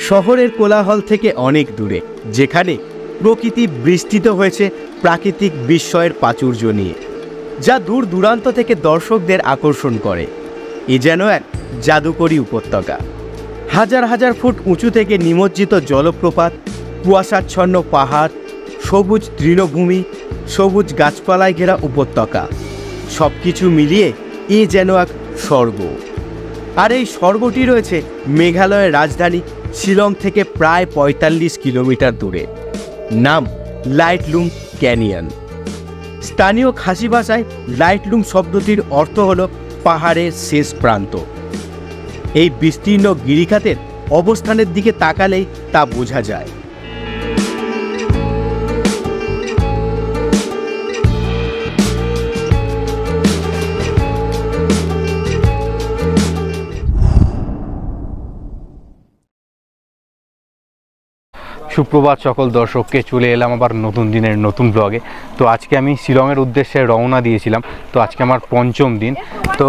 শহরের কোলাহল থেকে অনেক দূরে, যেখানে প্রকৃতি বিস্তৃত হয়েছে প্রাকৃতিক বিস্ময়ের প্রাচুর্য নিয়ে, যা দূর দূরান্ত থেকে দর্শকদের আকর্ষণ করে। এ যেন এক জাদুকরী উপত্যকা। হাজার হাজার ফুট উঁচু থেকে নিমজ্জিত জলপ্রপাত, কুয়াশাচ্ছন্ন পাহাড়, সবুজ তৃণভূমি, সবুজ গাছপালায় ঘেরা উপত্যকা, সব কিছু মিলিয়ে এ যেন এক স্বর্গ। আর এই স্বর্গটি রয়েছে মেঘালয়ের রাজধানী শিলং থেকে প্রায় ৪৫ কিলোমিটার দূরে। নাম লাইটলুম ক্যানিয়ন। স্থানীয় খাসি ভাষায় লাইটলুম শব্দটির অর্থ হল পাহাড়ের শেষ প্রান্ত। এই বিস্তীর্ণ গিরিখাতের অবস্থানের দিকে তাকালেই তা বোঝা যায়। সুপ্রভাত সকল দর্শককে, চলে এলাম আবার নতুন দিনের নতুন ব্লগে। তো আজকে আমি শিলংয়ের উদ্দেশ্যে রওনা দিয়েছিলাম। তো আজকে আমার ৫ম দিন। তো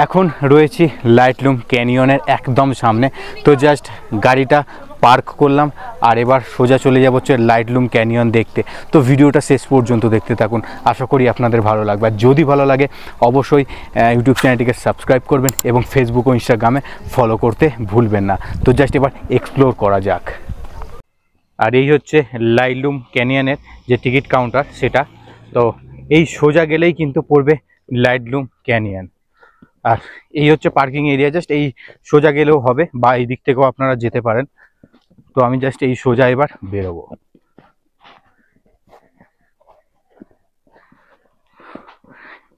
এখন রয়েছি লাইটলুম ক্যানিয়নের একদম সামনে। তো জাস্ট গাড়িটা পার্ক করলাম আর এবার সোজা চলে যাব হচ্ছে লাইটলুম ক্যানিয়ন দেখতে। তো ভিডিওটা শেষ পর্যন্ত দেখতে থাকুন, আশা করি আপনাদের ভালো লাগবে। আর যদি ভালো লাগে অবশ্যই ইউটিউব চ্যানেলটিকে সাবস্ক্রাইব করবেন এবং ফেসবুক ও ইনস্টাগ্রামে ফলো করতে ভুলবেন না। তো জাস্ট এবার এক্সপ্লোর করা যাক। আর এই হচ্ছে লাইটলুম ক্যানিয়নের যে টিকিট কাউন্টার সেটা। তো এই সোজা গেলেই কিন্তু পড়বে লাইটলুম ক্যানিয়ন। আর এই হচ্ছে পার্কিং এরিয়া, জাস্ট এই সোজা গেলেও হবে বা এই দিক থেকেও আপনারা যেতে পারেন। তো আমি জাস্ট এই সোজা এবার বেরোবো।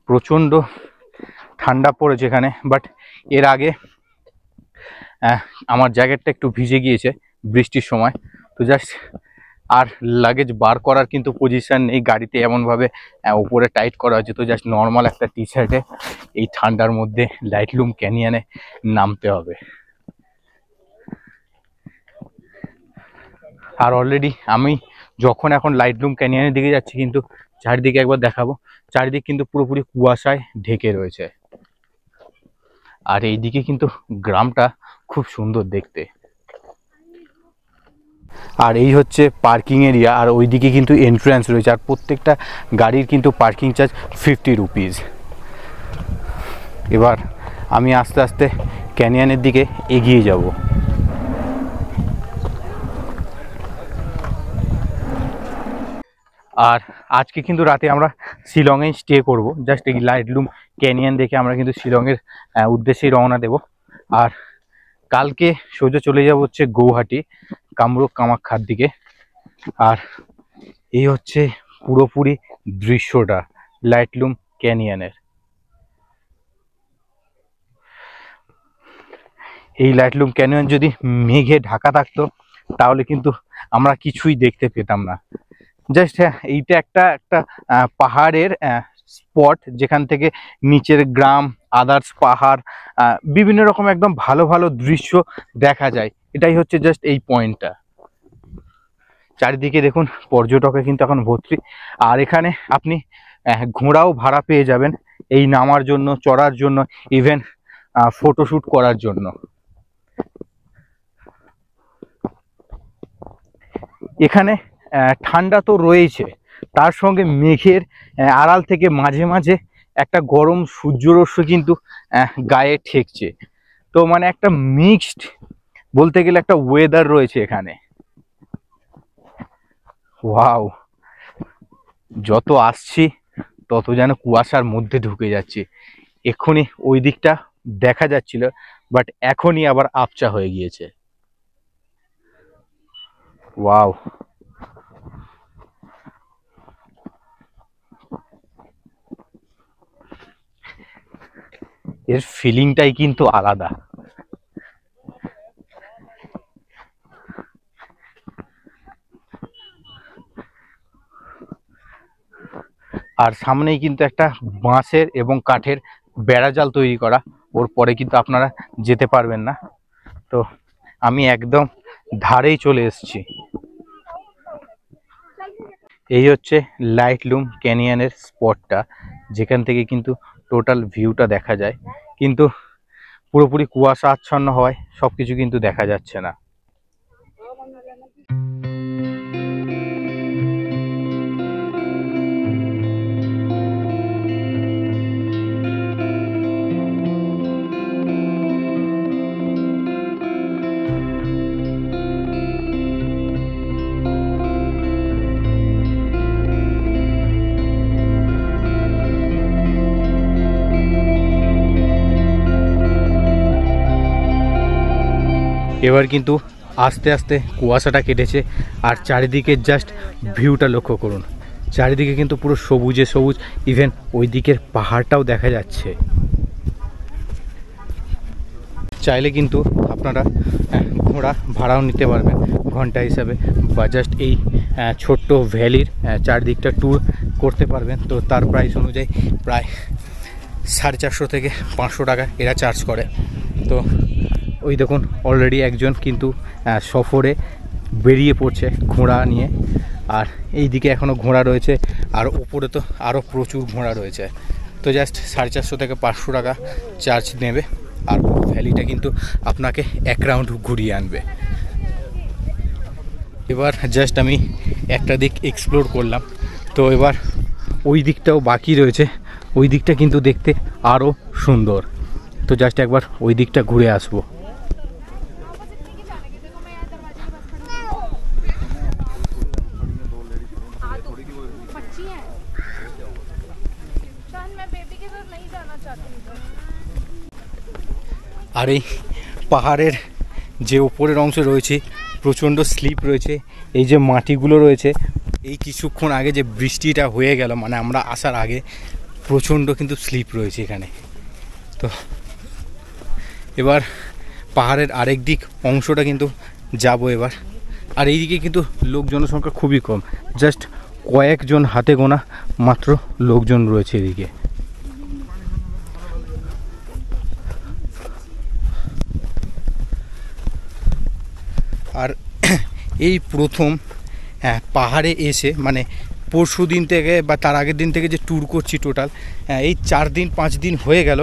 প্রচণ্ড ঠান্ডা পড়েছে এখানে, বাট এর আগে আমার জ্যাকেটটা একটু ভিজে গিয়েছে বৃষ্টির সময়। তো জাস্ট আর লাগেজ বার করার কিন্তু পজিশন নেই গাড়িতে, এমনভাবে উপরে টাইট করা হয়েছে। তো জাস্ট নর্মাল একটা টি শার্টে এই ঠান্ডার মধ্যে লাইটলুম ক্যানিয়নে নামতে হবে। আর অলরেডি আমি যখন এখন লাইটলুম ক্যানিয়নের দিকে যাচ্ছি, কিন্তু চারিদিকে একবার দেখাবো, চারিদিক কিন্তু পুরোপুরি কুয়াশায় ঢেকে রয়েছে। আর এইদিকে কিন্তু গ্রামটা খুব সুন্দর দেখতে। আর এই হচ্ছে পার্কিং এরিয়া, আর ওইদিকে কিন্তু এন্ট্রান্স রয়েছে। আর প্রত্যেকটা গাড়ির কিন্তু পার্কিং চার্জ 50 রুপিস। এবার আমি আস্তে আস্তে ক্যানিয়নের দিকে এগিয়ে যাব। আর আজকে কিন্তু রাতে আমরা শিলংয়ে স্টে করব। জাস্ট এই লাইটলুম ক্যানিয়ন দেখে আমরা কিন্তু শিলংয়ের উদ্দেশ্যেই রওনা দেব। আর কালকে সোজা চলে যাব হচ্ছে গৌহাটি কামরূপ কামাখ্যার দিকে। আর এই হচ্ছে পুরোপুরি দৃশ্যটা লাইটলুম ক্যানিয়নের। এই লাইটলুম ক্যানিয়ন যদি মেঘে ঢাকা থাকতো তাহলে কিন্তু আমরা কিছুই দেখতে পেতাম না। জাস্ট এইটা একটা পাহাড়ের স্পট, যেখান থেকে নিচের গ্রাম, আদার্স পাহাড়, বিভিন্ন রকম একদম ভালো ভালো দৃশ্য দেখা যায়। এটাই হচ্ছে জাস্ট এই পয়েন্টটা। চারিদিকে দেখুন পর্যটকে কিন্তু এখন ভর্তি। আর এখানে আপনি ঘোড়াও ভাড়া পেয়ে যাবেন এই নামার জন্য, চড়ার জন্য, ইভেন ফটোশ্যুট করার জন্য। এখানে ঠান্ডা তো রয়েছে, তার সঙ্গে মেঘের আড়াল থেকে মাঝে মাঝে একটা গরম সূর্যরশ্মি কিন্তু গায়ে ঠেকছে। তো মানে একটা মিক্সড বলতে গেলে একটা ওয়েদার রয়েছে এখানে। ওয়াও, যত আসছি তত যেন কুয়াশার মধ্যে ঢুকে যাচ্ছি। এক্ষুনি ওই দিকটা দেখা যাচ্ছিল, বাট এখনই আবার আবছা হয়ে গিয়েছে। ওয়াও, এর ফিলিংটাই কিন্তু আলাদা। আর সামনেই কিন্তু একটা বাঁশের এবং কাঠের বেড়াজাল তৈরি করা, ওর পরে কিন্তু আপনারা যেতে পারবেন না। তো আমি একদম ধারেই চলে এসেছি। এই হচ্ছে লাইটলুম ক্যানিয়নের স্পটটা, যেখান থেকে কিন্তু টোটাল ভিউটা দেখা যায়, কিন্তু পুরোপুরি কুয়াশা আচ্ছন্ন হওয়ায় সবকিছু কিন্তু দেখা যাচ্ছে না। এবার কিন্তু আস্তে আস্তে কুয়াশাটা কেটেছে, আর চারিদিকে জাস্ট ভিউটা লক্ষ্য করুন। চারিদিকে কিন্তু পুরো সবুজে সবুজ, ইভেন ওই দিকের পাহাড়টাও দেখা যাচ্ছে। চাইলে কিন্তু আপনারা ঘোড়া ভাড়াও নিতে পারবেন ঘন্টা হিসাবে, বা জাস্ট এই ছোট্ট ভ্যালির চারদিকটা ট্যুর করতে পারবেন। তো তার প্রাইস অনুযায়ী প্রায় 450 থেকে 500 টাকা এরা চার্জ করে। তো ওই দেখুন অলরেডি একজন কিন্তু সফরে বেরিয়ে পড়ছে ঘোড়া নিয়ে, আর এই দিকে এখনও ঘোড়া রয়েছে, আর উপরে তো আরও প্রচুর ঘোড়া রয়েছে। তো জাস্ট 450 থেকে 500 টাকা চার্জ নেবে, আর ভ্যালিটা কিন্তু আপনাকে এক রাউন্ড ঘুরিয়ে আনবে। এবার জাস্ট আমি একটা দিক এক্সপ্লোর করলাম, তো এবার ওই দিকটাও বাকি রয়েছে। ওই দিকটা কিন্তু দেখতে আরও সুন্দর। তো জাস্ট একবার ওই দিকটা ঘুরে আসবো। আর এই পাহাড়ের যে উপরের অংশ রয়েছে প্রচণ্ড স্লিপ রয়েছে। এই যে মাটিগুলো রয়েছে, এই কিছুক্ষণ আগে যে বৃষ্টিটা হয়ে গেল, মানে আমরা আসার আগে প্রচণ্ড কিন্তু স্লিপ রয়েছে এখানে। তো এবার পাহাড়ের আরেক দিক অংশটা কিন্তু যাব এবার। আর এইদিকে কিন্তু লোক জনসংখ্যা খুবই কম, জাস্ট কয়েকজন হাতে গোনা মাত্র লোকজন রয়েছে এদিকে। আর এই প্রথম পাহাড়ে এসে, মানে পরশু দিন থেকে বা তার আগের দিন থেকে যে ট্যুর করছি, টোটাল এই 4 দিন 5 দিন হয়ে গেল,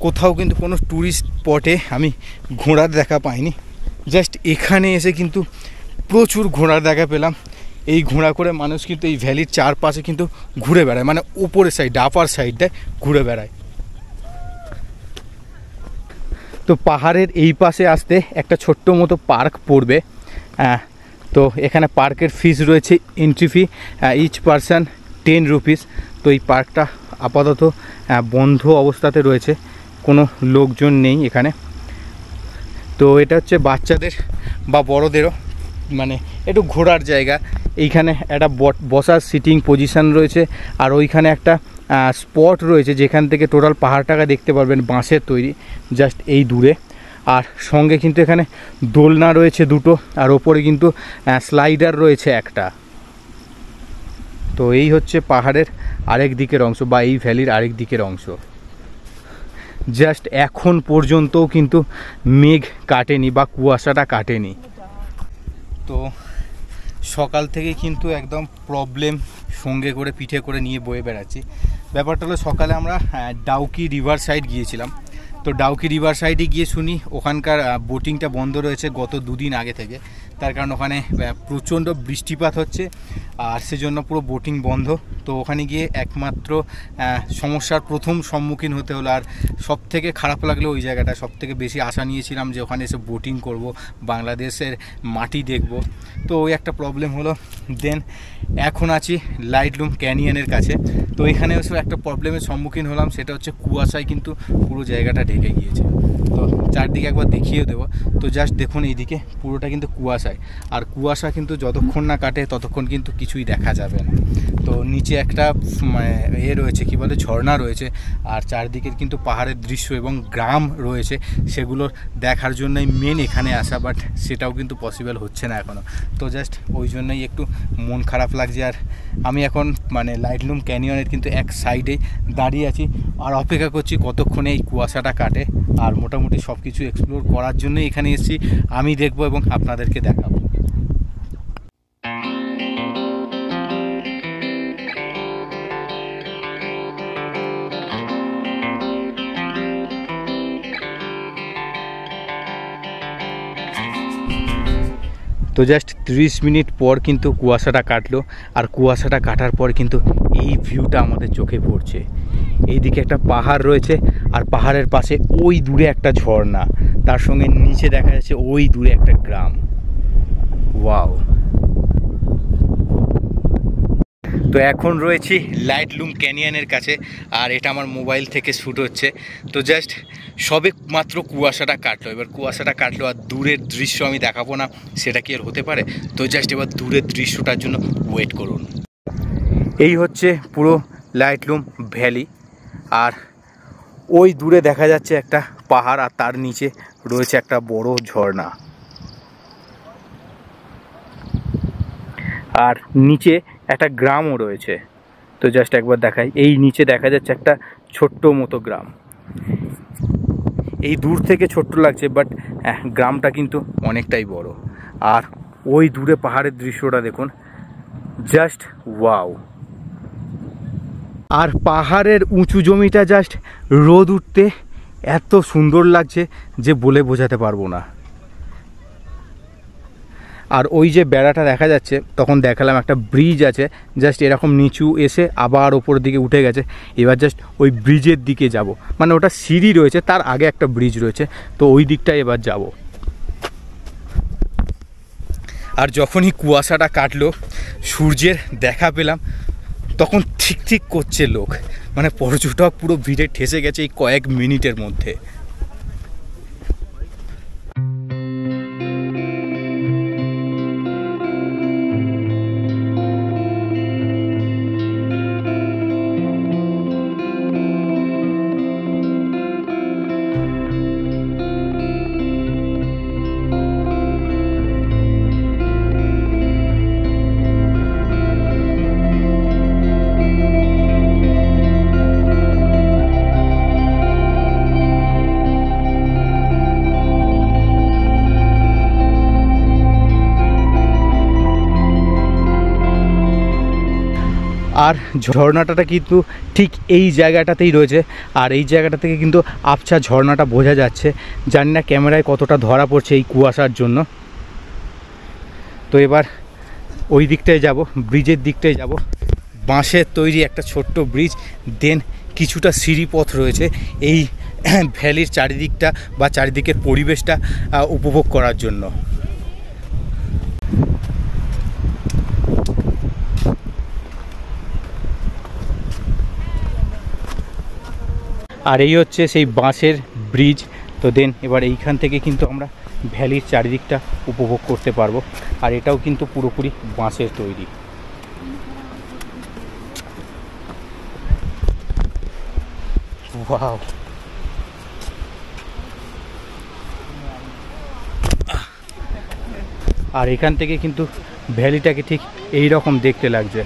কোথাও কিন্তু কোনো ট্যুরিস্ট স্পটে আমি ঘোড়ার দেখা পাইনি। জাস্ট এখানে এসে কিন্তু প্রচুর ঘোড়ার দেখা পেলাম। এই ঘোড়া করে মানুষ কিন্তু এই ভ্যালির চারপাশে কিন্তু ঘুরে বেড়ায়, মানে উপরের সাইড আপার সাইডটায় ঘুরে বেড়ায়। তো পাহাড়ের এই পাশে আসতে একটা ছোট্ট মতো পার্ক পড়বে। তো এখানে পার্কের ফিস রয়েছে, entry fee each person 10 rupees. তো এই পার্কটা আপাতত বন্ধ অবস্থাতে রয়েছে, কোনো লোকজন নেই এখানে। তো এটা হচ্ছে বাচ্চাদের বা বড়োদেরও মানে একটু ঘোরার জায়গা। এইখানে একটা বসার সিটিং পজিশান রয়েছে, আর ওইখানে একটা স্পট রয়েছে যেখান থেকে টোটাল পাহাড়টাকে দেখতে পারবেন, বাঁশের তৈরি, জাস্ট এই দূরে। আর সঙ্গে কিন্তু এখানে দোলনা রয়েছে দুটো, আর ওপরে কিন্তু স্লাইডার রয়েছে একটা। তো এই হচ্ছে পাহাড়ের আরেক দিকের অংশ, বা এই ভ্যালির আরেক দিকের অংশ। জাস্ট এখন পর্যন্তও কিন্তু মেঘ কাটেনি বা কুয়াশাটা কাটেনি। তো সকাল থেকে কিন্তু একদম প্রবলেম সঙ্গে করে পিঠে করে নিয়ে বয়ে বেড়াচ্ছি। ব্যাপারটা হলো, সকালে আমরা ডাউকি রিভার সাইড গিয়েছিলাম। তো ডাউকি রিভার সাইডে গিয়ে শুনি ওখানকার বোটিংটা বন্ধ রয়েছে গত 2 দিন আগে থেকে, তার কারণ ওখানে প্রচণ্ড বৃষ্টিপাত হচ্ছে, আর সেজন্য পুরো বোটিং বন্ধ। তো ওখানে গিয়ে একমাত্র সমস্যার প্রথম সম্মুখীন হতে হলো। আর সব থেকে খারাপ লাগলো ওই জায়গাটা, সব থেকে বেশি আশা নিয়েছিলাম যে ওখানে এসে বোটিং করব, বাংলাদেশের মাটি দেখব। তো ওই একটা প্রবলেম হলো। দেন এখন আছি লাইটলুম ক্যানিয়নের কাছে। তো এখানে এসে একটা প্রবলেমের সম্মুখীন হলাম, সেটা হচ্ছে কুয়াশায় কিন্তু পুরো জায়গাটা ঢেকে গিয়েছে। তো চারদিকে একবার দেখিয়ে দেবো। তো জাস্ট দেখুন এইদিকে পুরোটা কিন্তু কুয়াশায়, আর কুয়াশা কিন্তু যতক্ষণ না কাটে ততক্ষণ কিন্তু কিছুই দেখা যাবে না। তো নিচে একটা রয়েছে, কি বলে, ঝর্ণা রয়েছে, আর চারদিকের কিন্তু পাহাড়ের দৃশ্য এবং গ্রাম রয়েছে, সেগুলো দেখার জন্যই মেন এখানে আসা, বাট সেটাও কিন্তু পসিবল হচ্ছে না এখনও। তো জাস্ট ওই জন্যই একটু মন খারাপ লাগছে। আর আমি এখন লাইটলুম ক্যানিয়নের কিন্তু এক সাইডেই দাঁড়িয়ে আছি, আর অপেক্ষা করছি কতক্ষণে এই কুয়াশাটা কাটে। আর মোটামুটি সব কিছু এক্সপ্লোর করার জন্যই এখানে এসেছি, আমি দেখব এবং আপনাদেরকে দেখাবো। তো জাস্ট 30 মিনিট পর কিন্তু কুয়াশাটা কাটলো, আর কুয়াশাটা কাটার পর কিন্তু এই ভিউটা আমাদের চোখে পড়ছে। এইদিকে একটা পাহাড় রয়েছে, আর পাহাড়ের পাশে ওই দূরে একটা ঝর্ণা, তার সঙ্গে নিচে দেখা যাচ্ছে ওই দূরে একটা গ্রাম। ওয়াও! তো এখন রয়েছি লাইটলুম ক্যানিয়নের কাছে, আর এটা আমার মোবাইল থেকে শ্যুট হচ্ছে। তো জাস্ট সবে মাত্র কুয়াশাটা কাটলো, এবার কুয়াশাটা কাটলো আর দূরের দৃশ্য আমি দেখাবো না, সেটা কি আর হতে পারে? তো জাস্ট এবার দূরের দৃশ্যটার জন্য ওয়েট করুন। এই হচ্ছে পুরো লাইটলুম ভ্যালি, আর ওই দূরে দেখা যাচ্ছে একটা পাহাড়, আর তার নিচে রয়েছে একটা বড় ঝর্ণা, আর নিচে একটা গ্রামও রয়েছে। তো জাস্ট একবার দেখাই, এই নিচে দেখা যাচ্ছে একটা ছোট্ট মতো গ্রাম। এই দূর থেকে ছোট্ট লাগছে, বাট গ্রামটা কিন্তু অনেকটাই বড়। আর ওই দূরে পাহাড়ের দৃশ্যটা দেখুন, জাস্ট ওয়াও। আর পাহাড়ের উঁচু জমিটা জাস্ট রোদ উঠতে এত সুন্দর লাগছে যে বলে বোঝাতে পারবো না। আর ওই যে বেড়াটা দেখা যাচ্ছে, তখন দেখালাম একটা ব্রিজ আছে, জাস্ট এরকম নিচু এসে আবার ওপর দিকে উঠে গেছে। এবার জাস্ট ওই ব্রিজের দিকে যাব, মানে ওটা সিঁড়ি রয়েছে, তার আগে একটা ব্রিজ রয়েছে, তো ওই দিকটায় এবার যাব। আর যখনই কুয়াশাটা কাটলো, সূর্যের দেখা পেলাম, তখন ঠিক ঠিক করছে লোক, মানে পর্যটক পুরো ভিড়ে ঠেসে গেছে এই কয়েক মিনিটের মধ্যে। আর ঝর্ণাটা কিন্তু ঠিক এই জায়গাটাতেই রয়েছে, আর এই জায়গাটা থেকে কিন্তু আবছা ঝর্ণাটা বোঝা যাচ্ছে। জানি না ক্যামেরায় কতটা ধরা পড়ছে এই কুয়াশার জন্য। তো এবার ওই দিকটায় যাব, ব্রিজের দিকটায় যাব। বাঁশের তৈরি একটা ছোট্ট ব্রিজ, দেন কিছুটা সিঁড়িপথ রয়েছে এই ভ্যালির চারিদিকটা বা চারিদিকের পরিবেশটা উপভোগ করার জন্য। আর এই হচ্ছে সেই বাঁশের ব্রিজ। তো দেন এবার এইখান থেকে কিন্তু আমরা ভ্যালির চারিদিকটা উপভোগ করতে পারবো। আর এটাও কিন্তু পুরোপুরি বাঁশের তৈরি। ওয়াও, আর এখান থেকে কিন্তু ভ্যালিটাকে ঠিক এই রকম দেখতে লাগছে।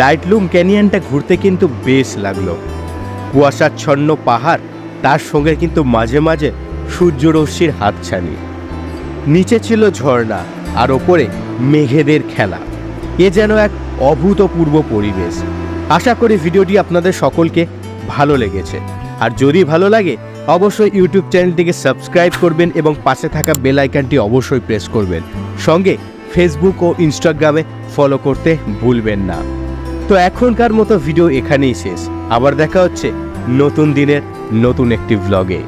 লাইটলুম ক্যানিয়নটা ঘুরতে কিন্তু বেশ লাগলো। কুয়াশাচ্ছন্ন পাহাড়, তার সঙ্গে কিন্তু মাঝে মাঝে সূর্যরশ্মির হাতছানি, নিচে ছিল ঝর্ণা, আর ওপরে মেঘেদের খেলা। এ যেন এক অভূতপূর্ব পরিবেশ। আশা করি ভিডিওটি আপনাদের সকলকে ভালো লেগেছে। আর যদি ভালো লাগে অবশ্যই ইউটিউব চ্যানেলটিকে সাবস্ক্রাইব করবেন এবং পাশে থাকা বেল আইকনটি অবশ্যই প্রেস করবেন। সঙ্গে ফেসবুক ও ইনস্টাগ্রামে ফলো করতে ভুলবেন না। তো এখনকার মতো ভিডিও এখানেই শেষ। আবার দেখা হচ্ছে নতুন দিনের নতুন একটি ব্লগে।